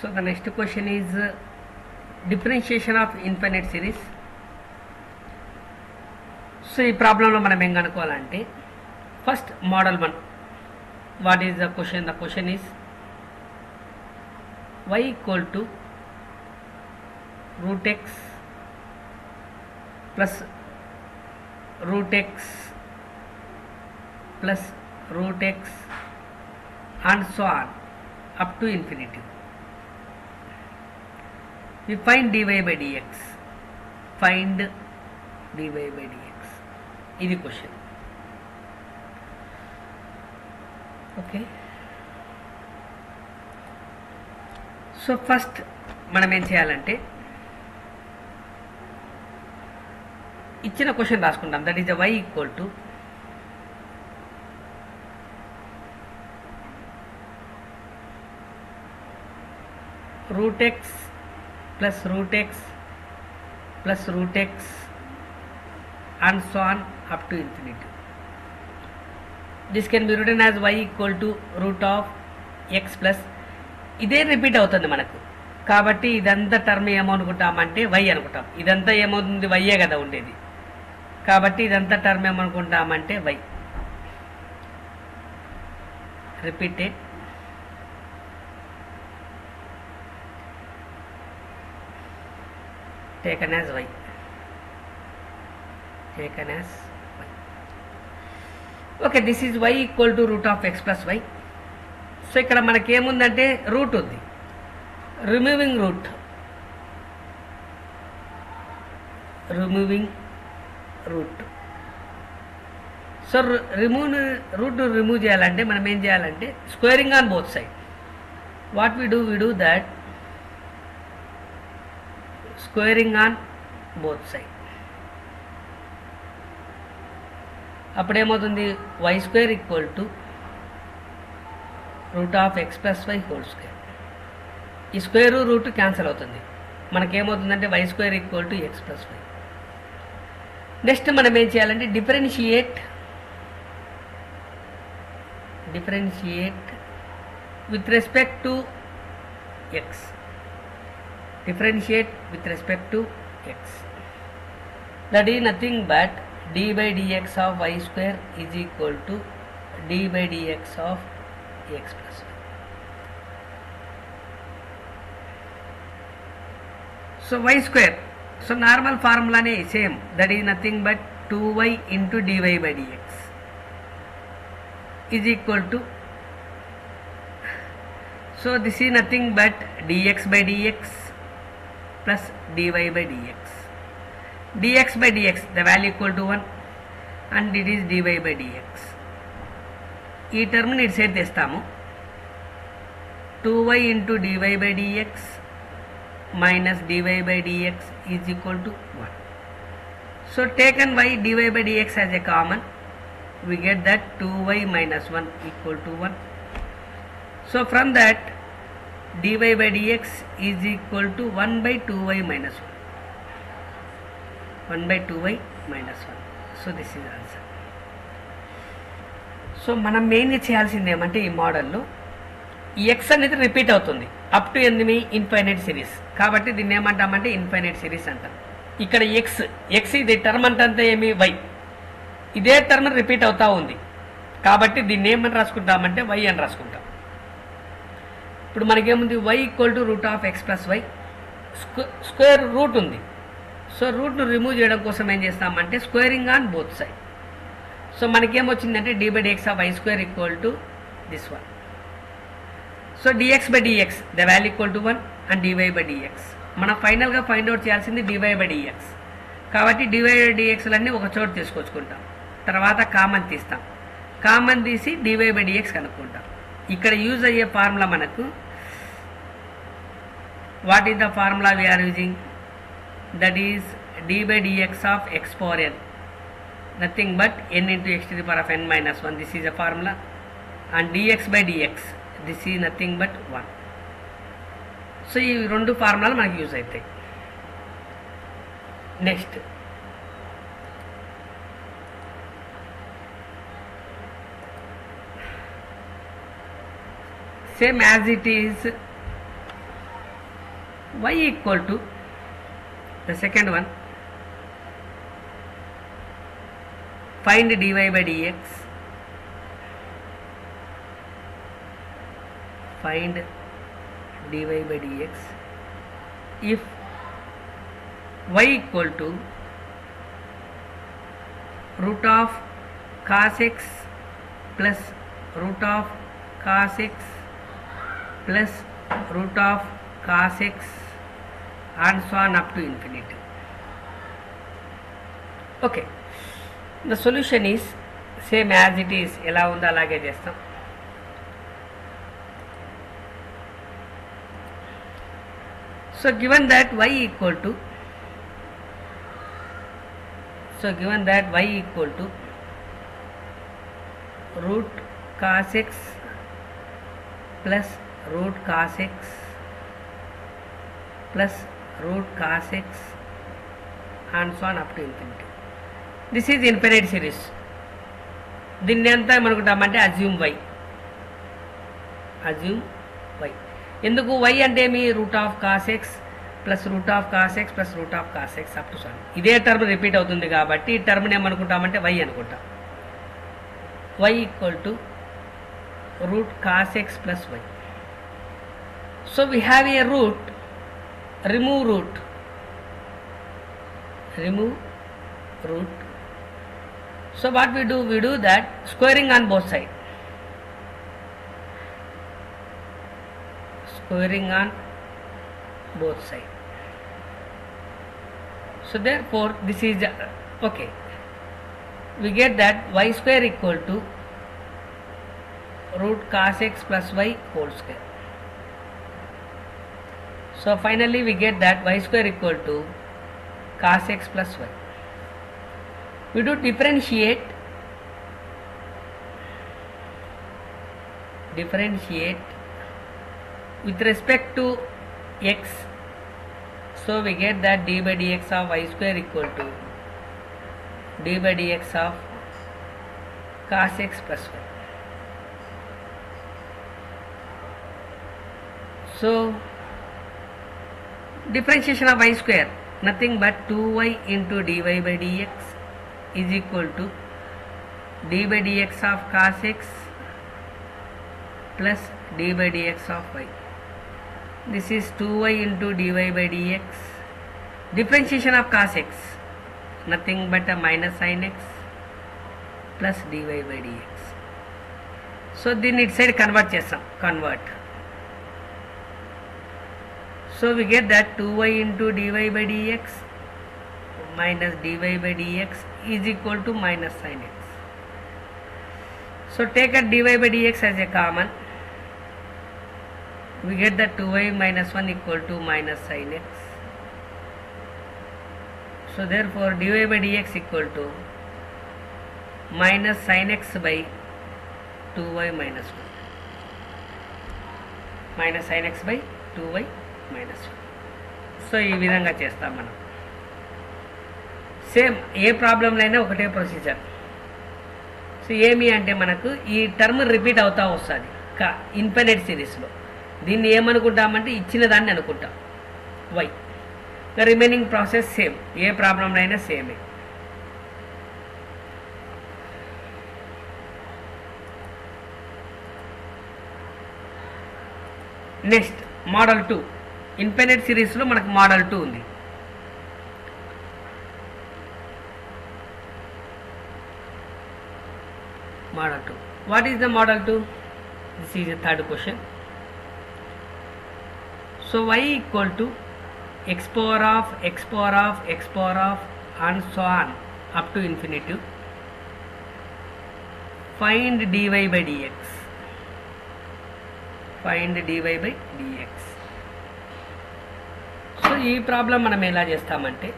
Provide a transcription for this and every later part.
So the next question is differentiation of infinite series. So ఈ ప్రాబ్లంలో మనం ఏం కనుక్కోవాలంటే first model 1. What is the question? The question is y equal to root x plus root x plus root x and so on up to infinity. We find dy by dx. Find dy by dx. ఇది question. Okay, so first మనం ఏం చేయాలంటే ఇచ్చిన question రాసుకుంటాం. That is y equal to root x plus root x plus root x and so on up to infinity. This can be written as y equal to root of x plus ఇదే repeat అవుతుంది మనకు, కాబట్టి ఇదంతా term ఏమనుకుంటామంటే y అనుకుంటాం. ఇదంతా ఏమవుతుంది? వైయే కదా ఉండేది, కాబట్టి ఇదంతా టర్మ్ ఏమనుకుంటామంటే y. Repeated taken as y. Taken as y. Okay, this is y equal to root of x plus y. So ఇక్కడ మనకి ఏముందంటే రూట్ ఉంది. Removing root so root remove చేయాలంటే మనం ఏం చేయాలంటే squaring on both side. What we do that squaring on both side. అప్పుడేమవుతుంది? Y square equal to root of x plus y whole square. ఈ స్క్వేర్ రూట్ క్యాన్సిల్ అవుతుంది. మనకేమవుతుందంటే y square equal to x plus y. Next మనం ఏం చేయాలంటే differentiate with respect to x. Differentiate with respect to x. That is nothing but d by dx of y square is equal to d by dx of x plus y. So y square, so normal formula ne same, that is nothing but 2y into dy by dx is equal to, so this is nothing but dx by dx plus dy by dx. dx by dx, the value equal to 1 and it is dy by dx. ఈ term ని ఇటు side తెస్తాము. 2y into dy by dx minus dy by dx is equal to 1. So taken y dy by dx as a common, we get that 2y minus 1 equal to 1. So from that dy by dx is equal to 1 by 2y minus 1. 1 by 2y minus 1. So this is answer. So మనం మెయిన్గా చేయాల్సింది ఏమంటే ఈ మోడల్లో ఈ X అనేది repeat అవుతుంది up to ఎన్ని ఇన్ఫైనైట్ సిరీస్, కాబట్టి దీన్ని ఏమంటామంటే ఇన్ఫైనైట్ సిరీస్ అంటాం. ఇక్కడ ఎక్స్ ఇది టర్మ్ అంటే ఏమి వై, ఇదే టర్మ్ రిపీట్ అవుతా ఉంది, కాబట్టి దీన్ని ఏమని రాసుకుంటామంటే వై అని రాసుకుంటాం. ఇప్పుడు మనకేముంది? y equal to root of x plus y. Square root ఉంది, సో రూట్ను రిమూవ్ చేయడం కోసం ఏం చేస్తామంటే squaring on both side. So మనకేమొచ్చిందంటే dy by dx of y square equal to this one. So dx by dx the value equal to 1 and dy by dx. మనం ఫైనల్గా find out చేయాల్సింది dy by dx, కాబట్టి dy by dx లన్నీ ఒక చోట తీసుకొచ్చుకుంటాం, తర్వాత common తీస్తాం, common తీసి dy by dx కనుక్కుంటాం. ఇక్కడ యూజ్ అయ్యే ఫార్ములా మనకు, what is the formula we are using? That is d by dx of x power n, nothing but n into x to the power of n minus 1. This is a formula. And dx by dx, this is nothing but 1. So ఈ రెండు ఫార్ములాలు మనకు use అవుతాయి. Next same as it is y equal to the second one, find dy by dx, find dy by dx if y equal to root of cos x plus root of cos x plus root of cos x and so on up to infinity. Okay, the solution is same as it is, ఎలా ఉందో అలాగే చేస్తాం. So given that y equal to root cos x plus root cos x plus root cos x and so on up to infinity. This is infinite series. దీన్ని ఎంత ఏమనుకుంటామంటే assume y. ఎందుకు y అంటే మీ root of cos x plus root of cos x plus root of cos x up to sun. ఇదే term repeat అవుతుంది కాబట్టి ఈ టర్మ్ని ఏమనుకుంటామంటే y అనుకుంటాం. y equal to root cos x plus y. So we have a root, remove root. So what we do that squaring on both sides. So therefore this is okay. We get that y square equal to root cos x plus y whole square. So finally we get that y square equal to cos x plus y. We do differentiate with respect to x. So we get that d by dx of y square equal to d by dx of cos x plus y. So differentiation of y square nothing but 2y into dy by dx is equal to d by dx of cos x plus d by dx of y. This is 2y into dy by dx. Differentiation of cos x nothing but a minus sin x plus dy by dx. So దీన్ని ఇటు side convert చేస్తాం. So we get that 2y into dy by dx minus dy by dx is equal to minus sin x. So take a dy by dx as a common. We get that 2y minus 1 equal to minus sin x. So therefore dy by dx equal to minus sin x by 2y minus 1. Minus sin x by 2y minus 1. So ఈ విధంగా చేస్తాం మనం. Same ఏ ప్రాబ్లంలో అయినా ఒకటే procedure. So ఏమి అంటే మనకు ఈ టర్మ్ రిపీట్ అవుతా వస్తుంది ఇన్ఫినిట్ సిరీస్లో. దీన్ని ఏమనుకుంటామంటే ఇచ్చిన దాన్ని అనుకుంటాం y. The remaining process same, ఏ ప్రాబ్లంలో అయినా సేమే. Next model 2. ఇన్ఫినిట్ సిరీస్లో మనకు మోడల్ 2 ఉంది. Model 2. What is the model 2? This is the third question. So y equal to x power of and so on up to infinity. Find dy by dx. So ఈ problem మనం ఎలా చేస్తామంటే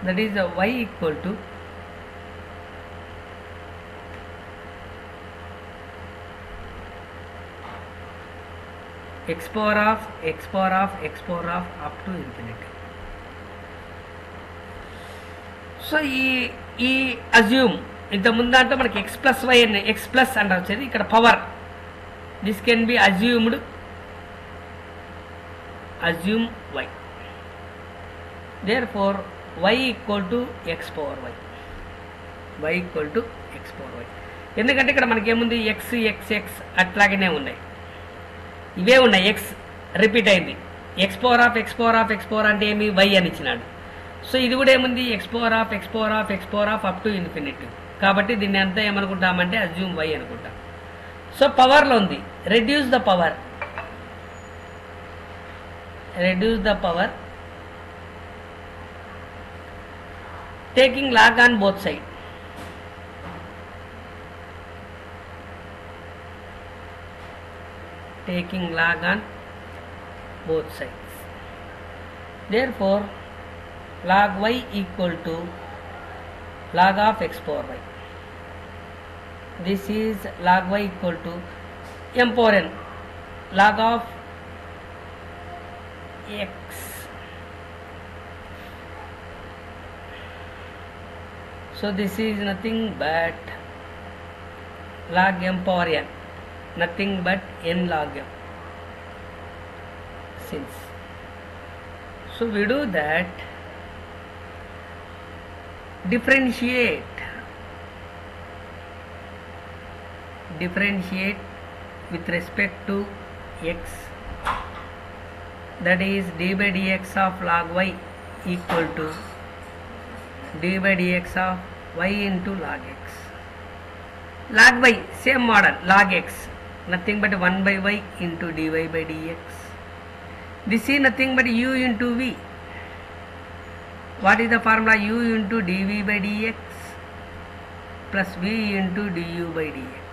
that is y equal to x power of up to infinity. So ఈ assume ఇంత ముందు దాంట్లో మనకి x plus y అని ఎక్స్ ప్లస్ అంటే వచ్చేది, ఇక్కడ power. This can be assumed assume y. Therefore y equal to x power y. Y equal to x power y. ఎందుకంటే ఇక్కడ మనకి ఏముంది, ఎక్స్ ఎక్స్ ఎక్స్ అట్లాగనే ఉన్నాయి, ఇవే ఉన్నాయి. ఎక్స్ రిపీట్ అయింది. X power of x power of x power అంటే ఏమి, వై అని ఇచ్చినాడు. సో ఇది కూడా ఏముంది, X power of x power of x power of up to infinity. కాబట్టి దీన్ని అంతా ఏమనుకుంటామంటే అజ్యూమ్ వై అనుకుంటాం. సో పవర్లో ఉంది, reduce the power. Reduce the power taking log on both side. taking log on both sides. Therefore, log y equal to log of x power y. This is log y equal to m power n, log of x. So this is nothing but log m power n, nothing but n log m. Since so we do that, differentiate with respect to x, that is d by dx of log y equal to d by dx of y into log x. Log y same model, log x nothing but 1 by y into dy by dx. This is nothing but u into v. What is the formula? U into dv by dx plus v into du by dx.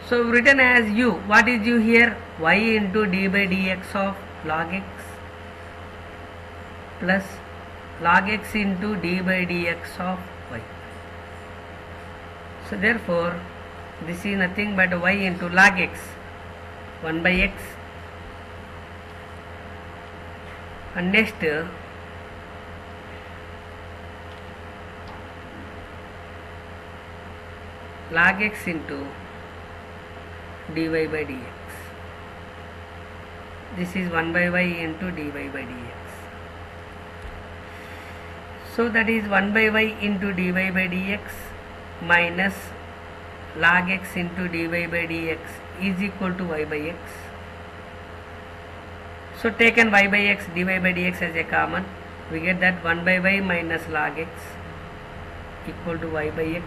So written as u. What is u here? Y into d by dx of log x plus log x into d by dx of y. So therefore this is nothing but y into log x, 1 by x, and next log x into dy by dx. This is 1 by y into dy by dx. So that is 1 by y into dy by dx minus log x into dy by dx is equal to y by x. So taken y by x, dy by dx as a common, we get that 1 by y minus log x equal to y by x.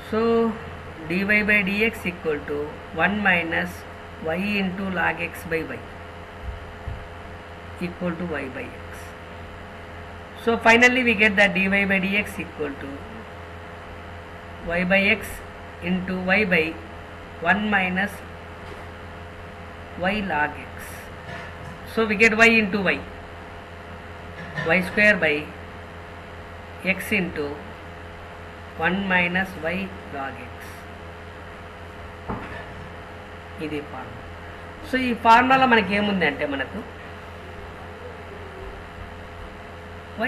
So dy by dx equal to 1 minus y into log x by y equal to y by x. So finally we get that dy by dx equal to y by x into y by 1 minus y log x. So we get y into y square by x into 1 minus y log x. ఇది formula. So ఈ ఫార్ములాలో మనకి ఏముంది అంటే మనకు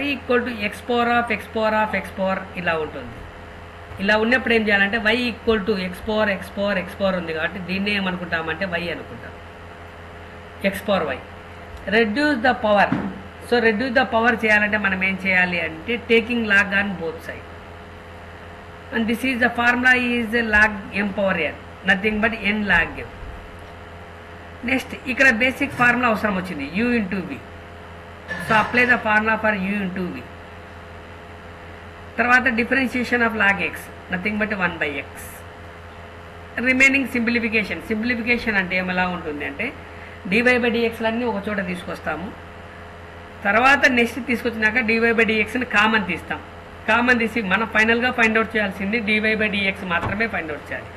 y equal to x power of x power of x power ఇలా ఉంటుంది. ఇలా ఉన్నప్పుడు ఏం చేయాలంటే y equal to x power x power x power ఉంది కాబట్టి దీన్ని ఏమనుకుంటామంటే y అనుకుంటాం, x power y. Reduce the power. So reduce the power చేయాలంటే మనం ఏం చేయాలి అంటే taking log on both side, and this is the formula is log m power n, nothing but n log m. Next ఇక్కడ basic formula అవసరం వచ్చింది, u into v. So apply the formula for u into v. తర్వాత differentiation of log x, nothing but 1 by x. Remaining simplification అంటే ఏమలా ఉంటుంది అంటే dy by dxలన్నీ ఒక చోట తీసుకొస్తాము. తర్వాత నెక్స్ట్ తీసుకొచ్చినాక dy by dxని కామన్ తీస్తాం. కామన్ తీసి మనం ఫైనల్గా ఫైండ్ అవుట్ చేయాల్సింది dy by dx మాత్రమే ఫైండ్ అవుట్ చేయాలి.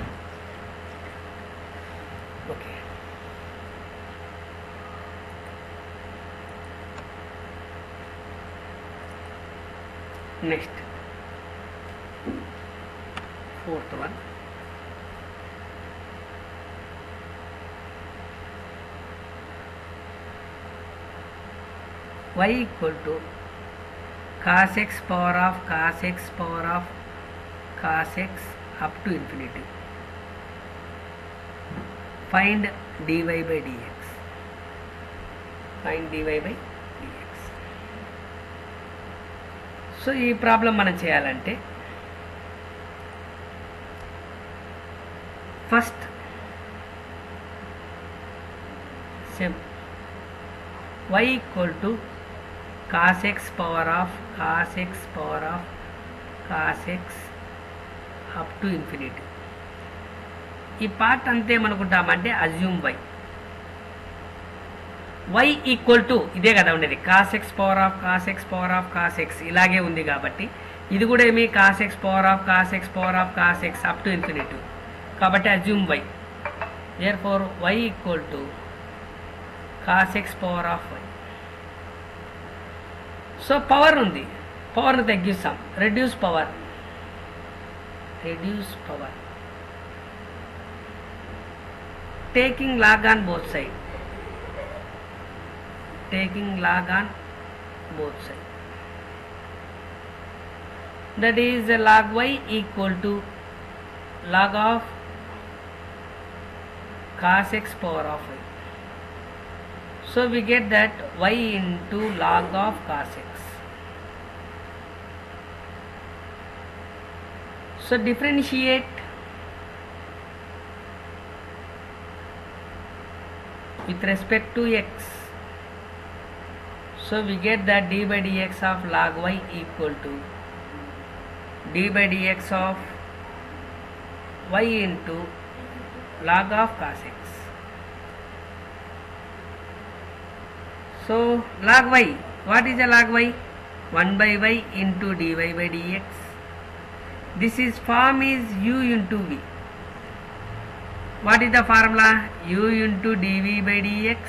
Okay, next fourth one. y equal to cos x power of cos x power of cos x up to infinity. Find dy by dx. Find dy by dx. So ఈ problem మనం చేయాలంటే first sim y equal to cos x power of cos x power of cos x up to infinity. ఈ part అంతే ఏమనుకుంటామంటే assume y equal to ఇదే కదా ఉండేది cos x power of cos x power of cos x ఇలాగే ఉంది కాబట్టి ఇది కూడా ఏమి cos x power of cos x power of cos x up to infinity కాబట్టి assume y. therefore y equal to cos x power of y. So power ఉంది, పవర్ని తగ్గిస్తాం, reduce power taking log on both sides, that is log y equal to log of cos x power of y. So we get that y into log of cos x. So differentiate with respect to x. So we get that d by dx of log y equal to d by dx of y into log of cos x. So log y, what is the log y? 1 by y into dy by dx. This is form is u into v. What is the formula? U into dv by dx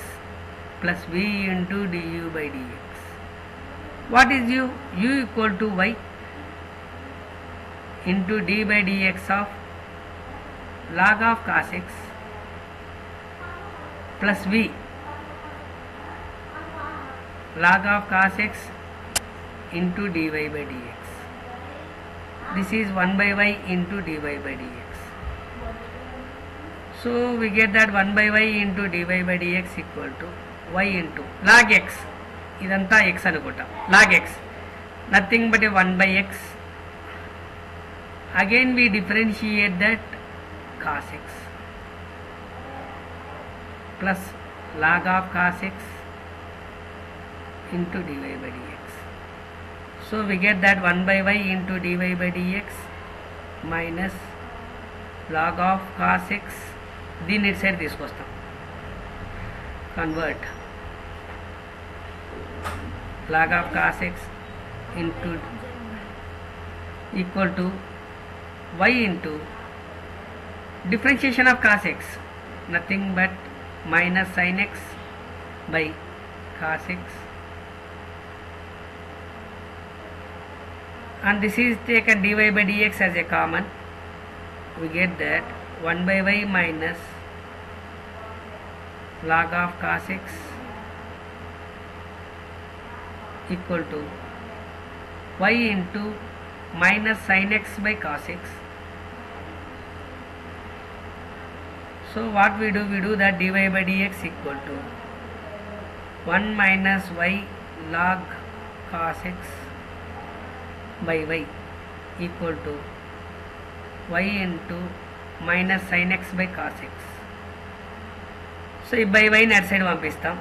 plus v into du by dx. What is u? U equal to y into d by dx of log of cos x plus v log of cos x into dy by dx. This is 1 by y into dy by dx. So we get that 1 by y into dy by dx equal to y into log x. Idantha x anukunta. Log x nothing but a 1 by x. Again we differentiate that cos x plus log of cos x into dy by dx. So we get that 1 by y into dy by dx minus log of cos x. దీన్ని ఇటు side తీసుకొస్తాం, convert log of cos x into equal to y into differentiation of cos x, nothing but minus sin x by cos x, and this is taken dy by dx as a common. We get that 1 by y minus log of cos x equal to y into minus sin x by cos x. So what we do that dy by dx equal to 1 minus y log cos x by y equal to y into minus sin x by cos x. So if by y net side పంపిస్తాం,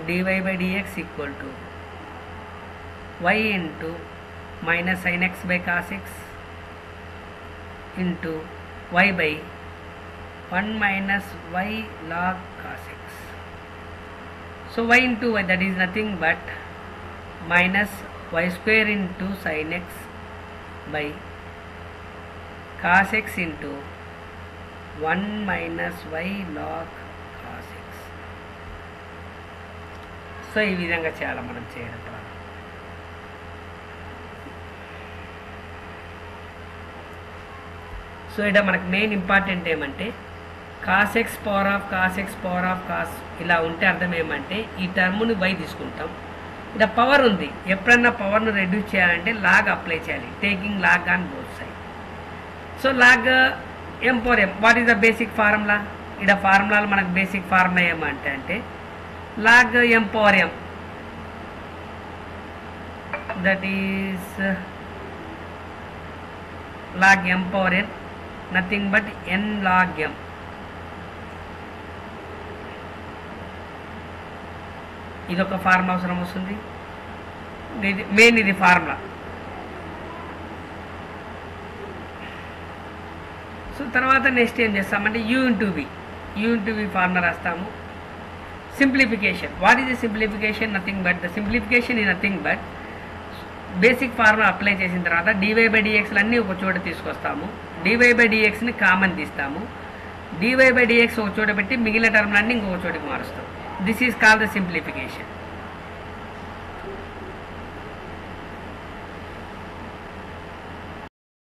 dy by dx equal to y into minus sin x by cos x into y by 1 minus y log cos x. So y into y, that is nothing but minus y square into sin x by cos x into 1 minus y log cos x. So ఈ విధంగా చేయాలి మనం చేయడం. So ఇక్కడ మనకు main important ఏమంటే cos x power of cos x power of cos ఇలా ఉంటే అర్థం ఏమంటే ఈ టర్మ్ని y తీసుకుంటాం, ఇక్కడ పవర్ ఉంది, ఎప్పుడన్నా పవర్ను రెడ్యూస్ చేయాలంటే లాగ్ అప్లై చేయాలి, taking log on both side. So log m power m, what is the basic formula? ఇక్కడ ఫార్ములాలో మనకు బేసిక్ ఫార్ములా ఏమంటే అంటే log m power m, that is log m power n, nothing but n log m. ఇది ఒక formula అవసరం వస్తుంది, main ఇది ఫార్ములా. సో తర్వాత నెక్స్ట్ ఏం చేస్తామంటే u into v ఫార్ములా రాస్తాము. Simplification, what is the simplification? Nothing but the simplification is nothing but basic formula apply చేసిన తర్వాత dy/dxలు అన్నీ ఒక చోట తీసుకొస్తాము, dy/dxని కామన్ తీస్తాము, dy/dx ఒక చోట పెట్టి మిగిలిన టర్మ్లన్నీ ఇంకొక చోటికి మారుస్తాం. This is called the simplification.